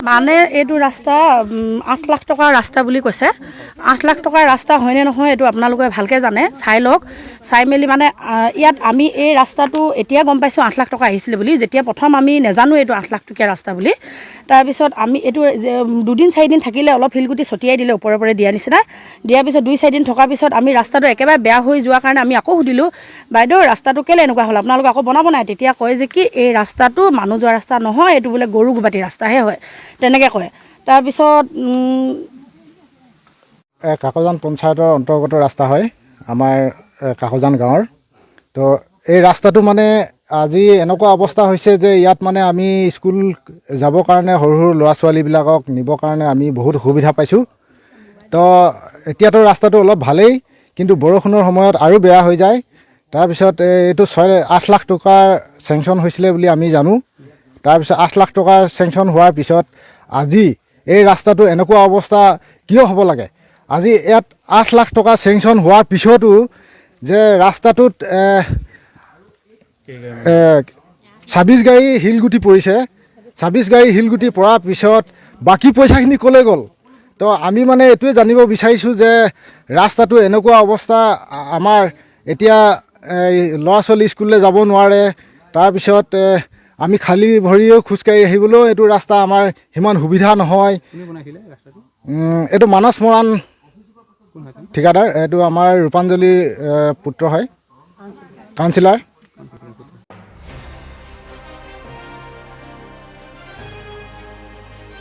মানে এইটো ৰাস্তা 8 লাখ টকাৰ ৰাস্তা বুলি কৈছে। 8 লাখ টকাৰ ৰাস্তা হয়নে নহয় এইটো আপোনালোকে ভালকৈ জানে, চাই লওক। চাই মেলি মানে ইয়াত আমি এই ৰাস্তাটো এতিয়া গম পাইছোঁ 8 লাখ টকা আহিছিলে বুলি। যেতিয়া প্ৰথম আমি নাজানো এইটো 8 লাখ টকীয়া ৰাস্তা বুলি। তাৰপিছত আমি এইটো 2-4 দিন থাকিলে অলপ শিলগুটি ছটিয়াই দিলে ওপৰে ওপৰে দিয়া নিচিনা। দিয়াৰ পিছত 2-4 দিন থকাৰ পিছত আমি ৰাস্তাটো একেবাৰে বেয়া হৈ যোৱাৰ কাৰণে আমি আকৌ সুধিলোঁ, বাইদেউ ৰাস্তাটো কেলৈ এনেকুৱা হ'ল, আপোনালোকে আকৌ বনাব নাই? তেতিয়া কয় যে কি এই ৰাস্তাটো মানুহ যোৱা ৰাস্তা নহয়, এইটো বোলে গৰু গোবাটি ৰাস্তাহে হয়, তেনেকৈ কয়। তাৰপিছত কাকজান পঞ্চায়তৰ অন্তৰ্গত ৰাস্তা হয় আমাৰ কাকজান গাঁৱৰ। তো এই ৰাস্তাটো মানে আজি এনেকুৱা অৱস্থা হৈছে যে ইয়াত মানে আমি স্কুল যাবৰ কাৰণে সৰু সৰু ল'ৰা ছোৱালীবিলাকক নিবৰ কাৰণে আমি বহুত সুবিধা পাইছোঁ। তো এতিয়াতো ৰাস্তাটো অলপ ভালেই, কিন্তু বৰষুণৰ সময়ত আৰু বেয়া হৈ যায়। তাৰপিছত এইটো 8 লাখ টকাৰ চেংচন হৈছিলে বুলি আমি জানো। তাৰপিছত 8 লাখ টকাৰ চেংচন হোৱাৰ পিছত আজি এই ৰাস্তাটো এনেকুৱা অৱস্থা কিয় হ'ব লাগে? আজি ইয়াত 8 লাখ টকা চেংচন হোৱাৰ পিছতো যে ৰাস্তাটোত 26 গাড়ী শিলগুটি পৰিছে। 26 গাড়ী শিলগুটি পৰাৰ পিছত বাকী পইচাখিনি ক'লৈ গ'ল? তো আমি মানে এইটোৱে জানিব বিচাৰিছোঁ যে ৰাস্তাটো এনেকুৱা অৱস্থা, আমাৰ এতিয়া ল'ৰা ছোৱালী স্কুললৈ যাব নোৱাৰে। তাৰপিছত আমি খালী ভৰিয়েও খোজকাঢ়ি আহিবলৈও এইটো ৰাস্তা আমাৰ সিমান সুবিধা নহয়। এইটো মানস মৰাণ ঠিকাদাৰ, এইটো আমাৰ ৰূপাঞ্জলি পুত্ৰ হয়, কাউন্সিলাৰ।